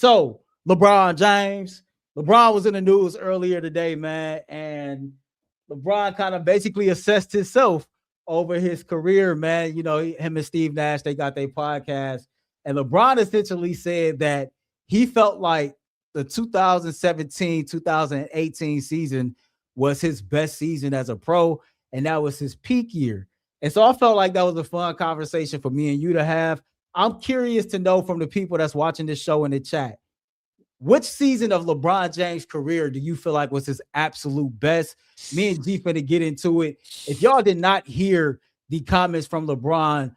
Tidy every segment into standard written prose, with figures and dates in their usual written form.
So LeBron James, LeBron was in the news earlier today, man, and LeBron kind of basically assessed himself over his career, man. You know, him and Steve Nash, they got their podcast, and LeBron essentially said that he felt like the 2017-2018 season was his best season as a pro, and that was his peak year. And so I felt like that was a fun conversation for me and you to have. I'm curious to know from the people that's watching this show in the chat, which season of LeBron James' career do you feel like was his absolute best? Me and G finna get into it. If y'all did not hear the comments from LeBron,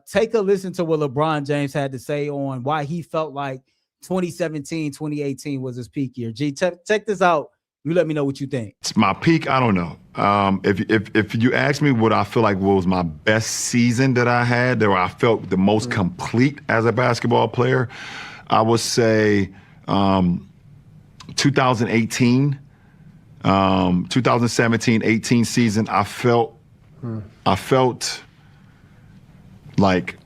take a listen to what LeBron James had to say on why he felt like 2017, 2018 was his peak year. G, check this out. You let me know what you think. It's my peak. I don't know. If you ask me what I feel like was my best season that I had, where I felt the most complete as a basketball player, I would say 2018, 2017-18 season. I felt like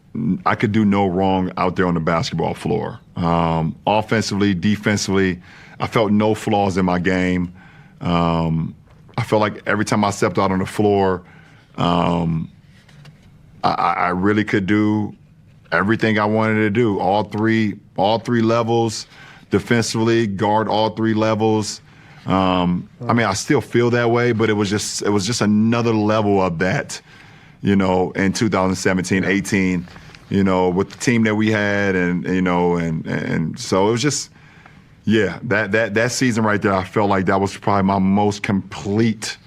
I could do no wrong out there on the basketball floor. Offensively, defensively, I felt no flaws in my game. I felt like every time I stepped out on the floor, I really could do everything I wanted to do. All three levels, defensively, guard all three levels. I mean, I still feel that way, but it was just another level of that, you know, in 2017-18, you know, with the team that we had, and you know, and so it was just. Yeah, that season right there, I felt like that was probably my most complete,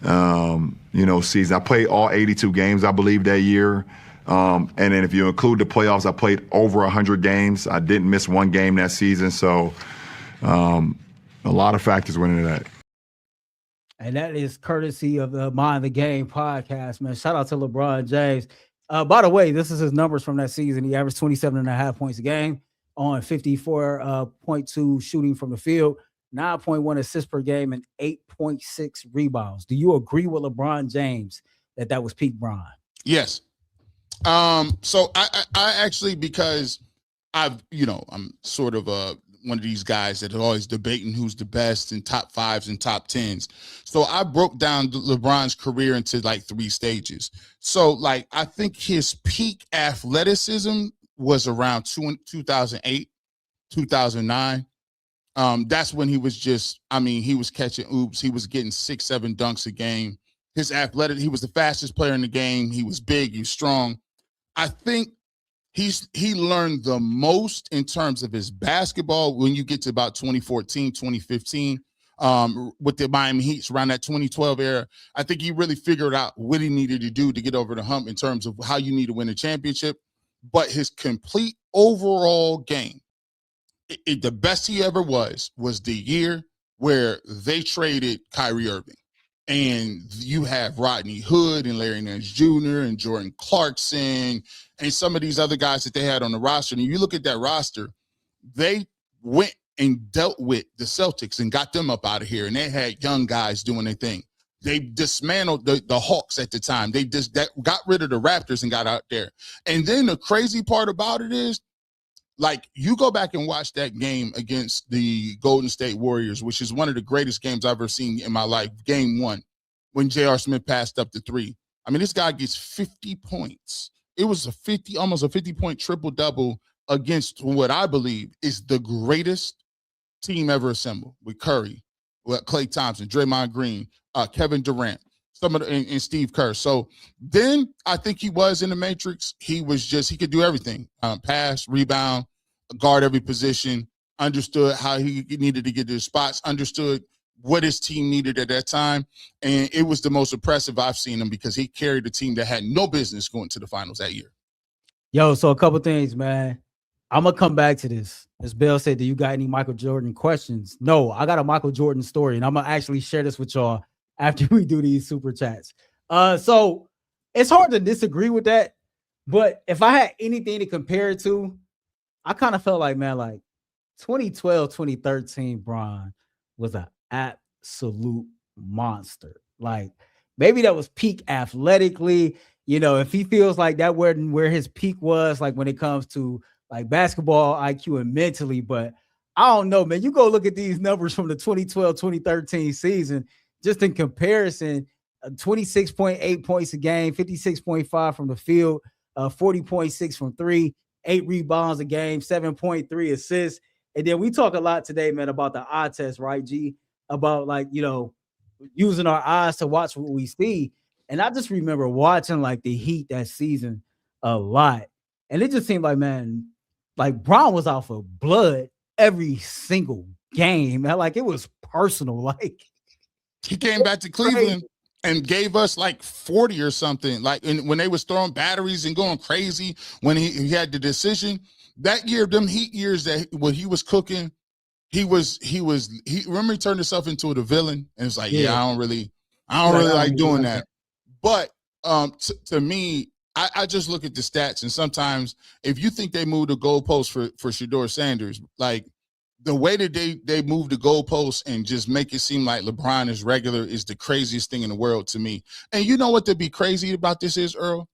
season. I played all 82 games, I believe, that year. And then if you include the playoffs, I played over 100 games. I didn't miss one game that season. So a lot of factors went into that. And that is courtesy of the Mind the Game podcast, man. Shout out to LeBron James. By the way, this is his numbers from that season. He averaged 27.5 points a game on 54.2 shooting from the field, 9.1 assists per game, and 8.6 rebounds. Do you agree with LeBron James that was peak Bron? Yes. So I actually, because I'm sort of one of these guys that are always debating who's the best in top fives and top tens. So I broke down LeBron's career into like 3 stages. So like, I think his peak athleticism was around 2008, 2009. That's when he was he was catching oops. He was getting 6-7 dunks a game. His athletic, he was the fastest player in the game. He was big, he was strong. I think he learned the most in terms of his basketball when you get to about 2014, 2015, with the Miami Heat around that 2012 era. I think he really figured out what he needed to do to get over the hump in terms of how you need to win a championship. But his complete overall game, the best he ever was the year where they traded Kyrie Irving. And you have Rodney Hood and Larry Nance Jr. and Jordan Clarkson and some of these other guys that they had on the roster. And you look at that roster, they went and dealt with the Celtics and got them up out of here. And they had young guys doing their thing. They dismantled the Hawks at the time. They just got rid of the Raptors and got out there. And then the crazy part about it is, like, you go back and watch that game against the Golden State Warriors, which is one of the greatest games I've ever seen in my life, game 1, when J.R. Smith passed up the 3. I mean, this guy gets 50 points. It was almost a 50-point triple-double against what I believe is the greatest team ever assembled, with Curry, with Klay Thompson, Draymond Green, Kevin Durant, and Steve Kerr. So then I think he was in the matrix. He could do everything. Pass, rebound, guard every position, understood how he needed to get to his spots, understood what his team needed at that time. And it was the most impressive I've seen him, because he carried a team that had no business going to the finals that year. Yo, so a couple things, man. I'm going to come back to this. As Bill said, do you got any Michael Jordan questions? No, I got a Michael Jordan story, and I'm going to actually share this with y'all after we do these super chats. So it's hard to disagree with that, but if I had anything to compare it to, I kind of felt like, man, like 2012, 2013 Bron was an absolute monster. Like, maybe that was peak athletically. You know, if he feels like that wasn't where his peak was, like when it comes to like basketball IQ and mentally, but I don't know, man. You go look at these numbers from the 2012-2013 season, just in comparison, 26.8 points a game, 56.5 from the field, 40.6 from three, 8 rebounds a game, 7.3 assists. And then we talk a lot today, man, about the eye test, right, G? About like, using our eyes to watch what we see. And I just remember watching like the Heat that season a lot. And it just seemed like, man, like Brown was out for blood every single game. Man. Like it was personal. Like he came back to Cleveland and gave us like 40 or something. Like when they was throwing batteries and going crazy when he had the decision. That year, them Heat years that when he was cooking, he remember he turned himself into the villain and it's like, I don't really like doing that. But to me, I just look at the stats, and sometimes if you think they moved the goalpost for Shedeur Sanders, like the way that they move the goalposts and just make it seem like LeBron is regular is the craziest thing in the world to me. And you know what to be crazy about this is, Earl?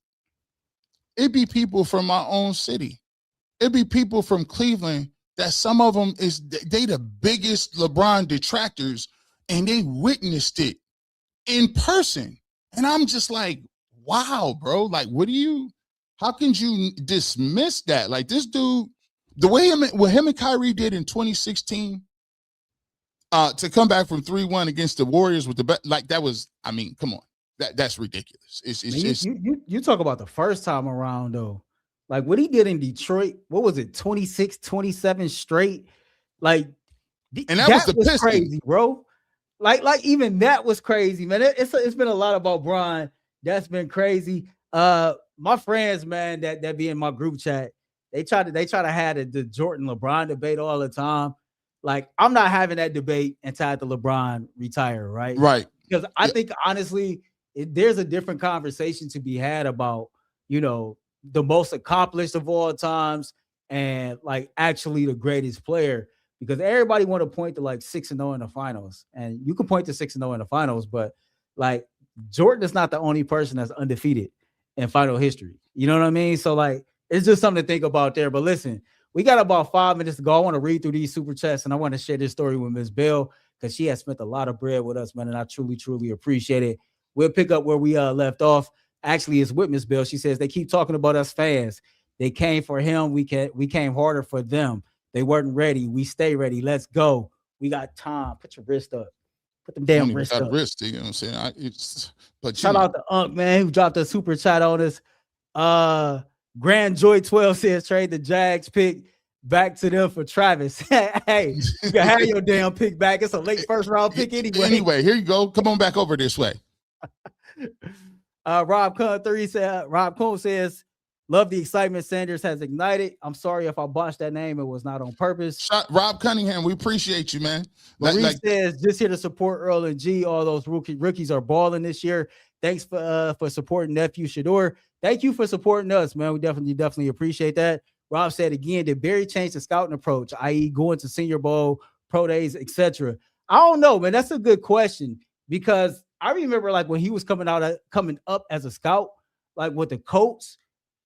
It'd be people from my own city. It'd be people from Cleveland that some of them they the biggest LeBron detractors, and they witnessed it in person. And I'm just like, wow, bro. Like, how can you dismiss that? Like this dude, the way what him and Kyrie did in 2016, to come back from 3-1 against the Warriors with that was, I mean, come on. That's ridiculous. You talk about the first time around though. Like what he did in Detroit, what was it, 26, 27 straight? Like, and that was crazy, bro. Like even that was crazy, man. It's been a lot about Bron that's been crazy. My friends, man, that be in my group chat, they try to have the Jordan LeBron debate all the time. Like I'm not having that debate until after LeBron retire, right? Right. Because I think honestly, there's a different conversation to be had about, the most accomplished of all times and like actually the greatest player, because everybody want to point to like 6-0 in the finals, and you can point to 6-0 in the finals, but like Jordan is not the only person that's undefeated in final history. You know what I mean? So like, it's just something to think about there. But listen, we got about 5 minutes to go. I want to read through these super chats, and I want to share this story with Ms. Bell because she has spent a lot of bread with us, man, and I truly, truly appreciate it. We'll pick up where we left off. Actually, it's with Ms. Bill. She says they keep talking about us fans. They came for him. We came harder for them. They weren't ready. We stay ready. Let's go. We got time. Put your wrist up. Put them damn wrists up. You know what I'm saying? Shout out to Unc, man, who dropped a super chat on us. Grand Joy 12 says trade the Jags pick back to them for Travis. Hey, you can have your damn pick back. It's a late first round pick anyway. Anyway, here you go. Come on back over this way. Rob Cohn says, love the excitement Sanders has ignited. I'm sorry if I botched that name. It was not on purpose. Rob Cunningham, we appreciate you, man. Marie says, just here to support Earl and G. All those rookies are balling this year. Thanks for supporting nephew Shedeur. Thank you for supporting us, man. We definitely appreciate that. Rob said again, did Barry change the scouting approach, i.e. going to Senior Bowl, pro days, etc.? I don't know, man. That's a good question, because I remember like when he was coming up as a scout, like with the Colts,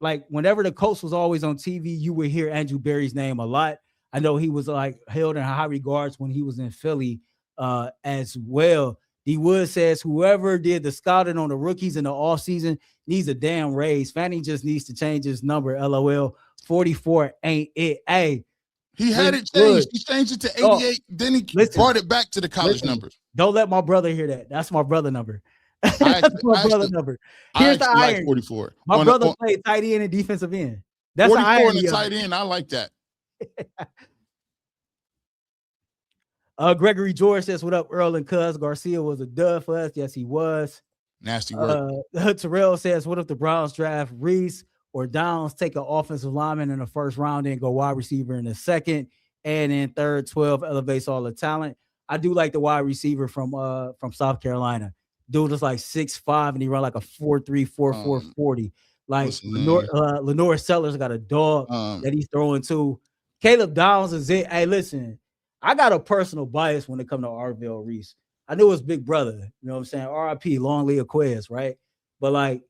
like whenever the Colts was always on TV, you would hear Andrew Berry's name a lot. I know he was like held in high regards when he was in Philly as well. D. Wood says whoever did the scouting on the rookies in the offseason needs a damn raise. Fanning just needs to change his number. LOL. 44 ain't it. Hey, he had it changed. He changed it to 88. Then he brought it back to the college numbers. Don't let my brother hear that. That's my brother number. That's my brother number. Here's the irony. 44. My brother played tight end and defensive end. That's 44 the irony. And the tight end. I like that. Gregory George says, what up, Earl and Cuz? Garcia was a dud for us. Yes, he was. Nasty work. Terrell says, what if the Browns draft Reese or Downs, take an offensive lineman in the first round and go wide receiver in the second, and in third, 12 elevates all the talent? I do like the wide receiver from South Carolina. Dude is like 6'5", and he run like a 4.3, 4.4 40. Like Lenore Sellers got a dog that he's throwing to. Caleb Downs is it. Hey, listen, I got a personal bias when it comes to Arvell Reese. I knew his big brother, you know what I'm saying? RIP, long live Quez, right? But like,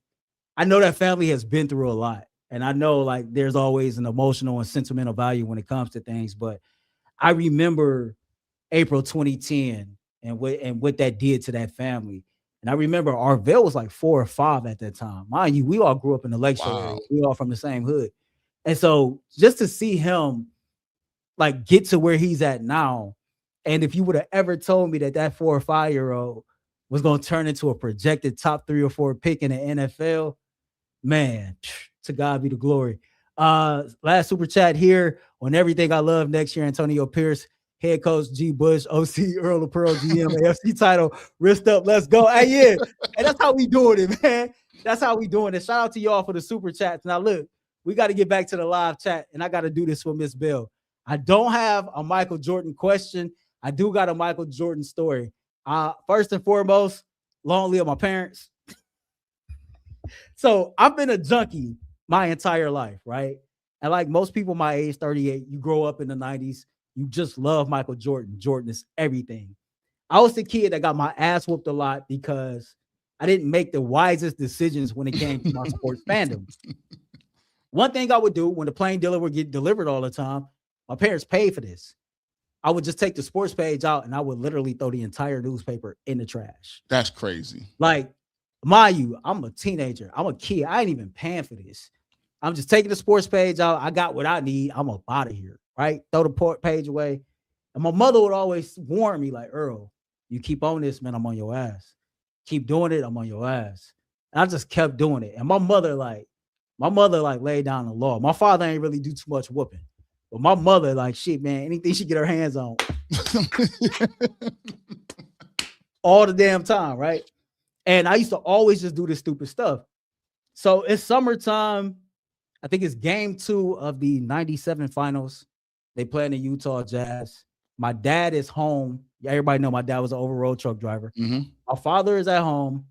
I know that family has been through a lot. And I know like there's always an emotional and sentimental value when it comes to things, but I remember April 2010 and what that did to that family. And I remember Arvell was like 4 or 5 at that time. Mind you, we all grew up in the Lakeshore area. Wow. We all from the same hood. And so just to see him like get to where he's at now, and if you would have ever told me that that 4 or 5 year old was going to turn into a projected top 3 or 4 pick in the NFL, man, to God be the glory. Last super chat here on everything I love next year. Antonio Pierce, head coach G. Bush, OC Earl of Pearl, GM, AFC title, wrist up, let's go. Hey, yeah, and that's how we doing it, man. That's how we doing it. Shout out to y'all for the super chats. Now, look, we got to get back to the live chat, and I got to do this with Miss Bell. I don't have a Michael Jordan question. I do got a Michael Jordan story. First and foremost, long live my parents. So I've been a junkie my entire life, right? And like most people my age, 38, you grow up in the 90s, you just love Michael Jordan. Jordan is everything. I was the kid that got my ass whooped a lot because I didn't make the wisest decisions when it came to my sports fandom. One thing I would do when the plain dealer would get delivered all the time, my parents paid for this. I would just take the sports page out and I would literally throw the entire newspaper in the trash. That's crazy. Like, mind you, I'm a teenager. I'm a kid. I ain't even paying for this. I'm just taking the sports page out. I got what I need. I'm up out of here, right? Throw the page away. And my mother would always warn me, like, Earl, you keep on this, man, I'm on your ass. Keep doing it, I'm on your ass. And I just kept doing it. And my mother laid down the law. My father ain't really do too much whooping. But my mother, like, shit, man, anything she get her hands on all the damn time, right? And I used to always just do this stupid stuff. So it's summertime. I think it's game 2 of the 97 finals. They play in the Utah Jazz. My dad is home. Everybody know my dad was an over-road truck driver. Mm-hmm. My father is at home.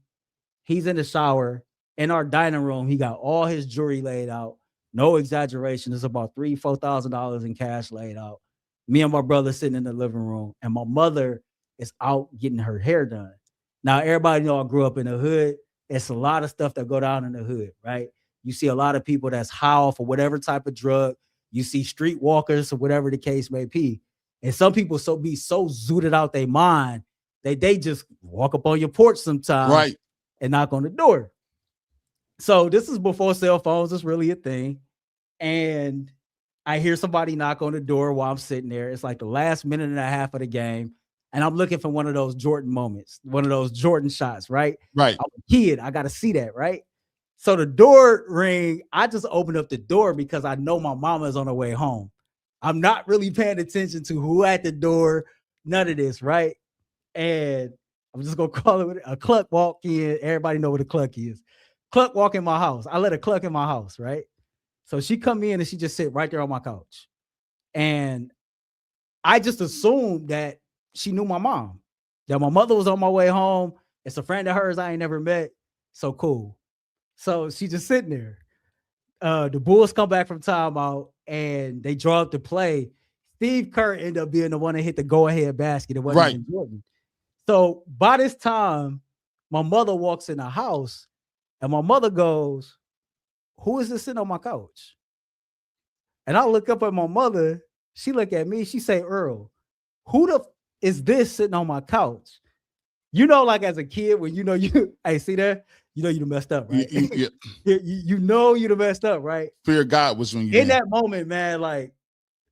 He's in the shower. In our dining room, he got all his jewelry laid out. No exaggeration. It's about $3,000-$4,000 in cash laid out. Me and my brother sitting in the living room, and my mother is out getting her hair done. Now, everybody know I grew up in the hood. It's a lot of stuff that go down in the hood, right? You see a lot of people that's high off or whatever type of drug. You see street walkers or whatever the case may be. And some people be so zooted out their mind that they just walk up on your porch sometimes, right, and knock on the door. So this is before cell phones is really a thing. And I hear somebody knock on the door while I'm sitting there. It's like the last minute and a half of the game. And I'm looking for one of those Jordan moments, one of those Jordan shots, right? Right. I'm a kid. I got to see that, right? So the door ring, I just opened up the door because I know my mama is on her way home. I'm not really paying attention to who at the door, none of this, right? And I'm just going to call it a cluck walk in. Everybody know what a cluck is. Cluck walk in my house. I let a cluck in my house, right? So she come in and she just sit right there on my couch. And I just assumed that she knew my mom, that my mother was on my way home. It's a friend of hers I ain't never met. So cool. So she just sitting there. The Bulls come back from timeout and they draw up the play. Steve Kerr ended up being the one that hit the go-ahead basket. It wasn't even Jordan. So by this time, my mother walks in the house and my mother goes, who is this sitting on my couch? And I look up at my mother. She look at me. She say, Earl, who the is this sitting on my couch? You know, like as a kid, when you know hey, see that? You know you done messed up, right? Yeah. you know you done messed up, right? Fear of God was when you in that moment, man, like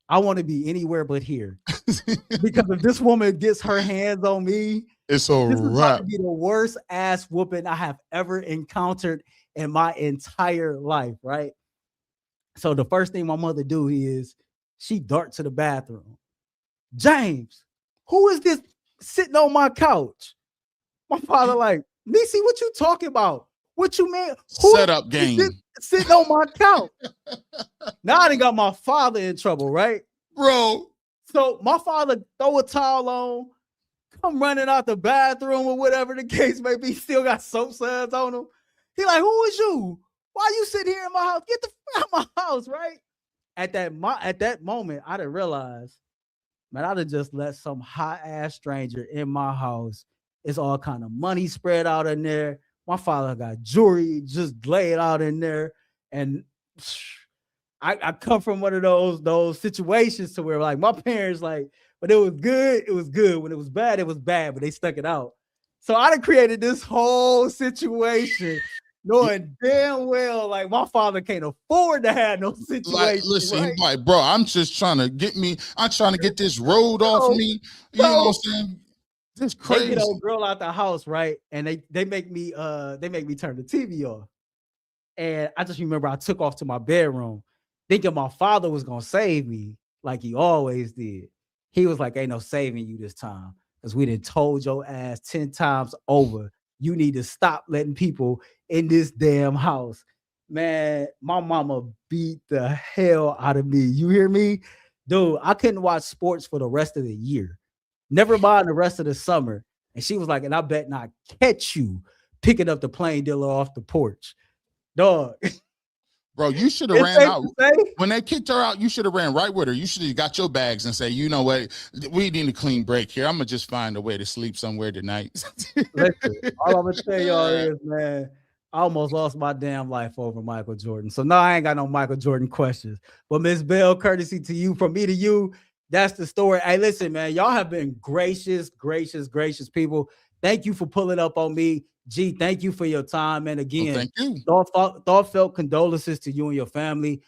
I want to be anywhere but here. Because if this woman gets her hands on me, it's a this is wrap. about to be the worst ass whooping I have ever encountered in my entire life, right? So the first thing my mother do is she dart to the bathroom. James, who is this sitting on my couch? My father like, Nisi, what you talking about? What you mean? Set up game. Sitting on my couch. Now I done got my father in trouble, right? Bro. So my father throw a towel on, come running out the bathroom or whatever the case may be, still got soap suds on him. He like, who is you? Why you sitting here in my house? Get the fuck out of my house, right? At that moment, I didn't realize, man, I'd have just let some hot ass stranger in my house. It's all kind of money spread out in there. My father got jewelry just laid out in there. And I come from one of those situations to where like my parents like, when it was good, it was good. When it was bad, but they stuck it out. So I done created this whole situation knowing damn well like my father can't afford to have no situation. Like, listen, right? like, bro, I'm just trying to get this road off me. You know what I'm saying? That's They crazy. get old girl out the house, right? And they make me turn the TV off. And I just remember I took off to my bedroom thinking my father was gonna save me like he always did. He was like, ain't no saving you this time. Because we done told your ass 10 times over. You need to stop letting people in this damn house. Man, my mama beat the hell out of me. You hear me? Dude, I couldn't watch sports for the rest of the year. Never mind the rest of the summer. And she was like, and I bet not catch you picking up the plain dealer off the porch. Dog. Bro, you should have ran out. When they kicked her out, you should have ran right with her. You should have got your bags and say, you know what, we need a clean break here. I'm going to just find a way to sleep somewhere tonight. Listen, all I'm going to tell y'all is, man, I almost lost my damn life over Michael Jordan. So no, I ain't got no Michael Jordan questions. But Miss Bell, courtesy to you, from me to you, that's the story. Hey, listen, man, y'all have been gracious people. Thank you for pulling up on me. G, thank you for your time. And again, thank you. Thoughtfelt condolences to you and your family.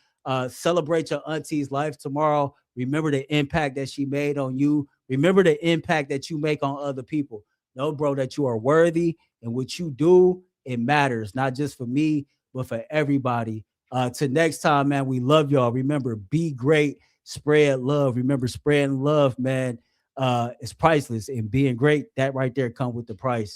Celebrate your auntie's life tomorrow. Remember the impact that she made on you. Remember the impact that you make on other people. Know, bro, that you are worthy, and what you do, it matters, not just for me, but for everybody. Till next time, man, we love y'all. Remember, be great, spread love. Remember, spreading love, man, is priceless. And being great, that right there comes with the price.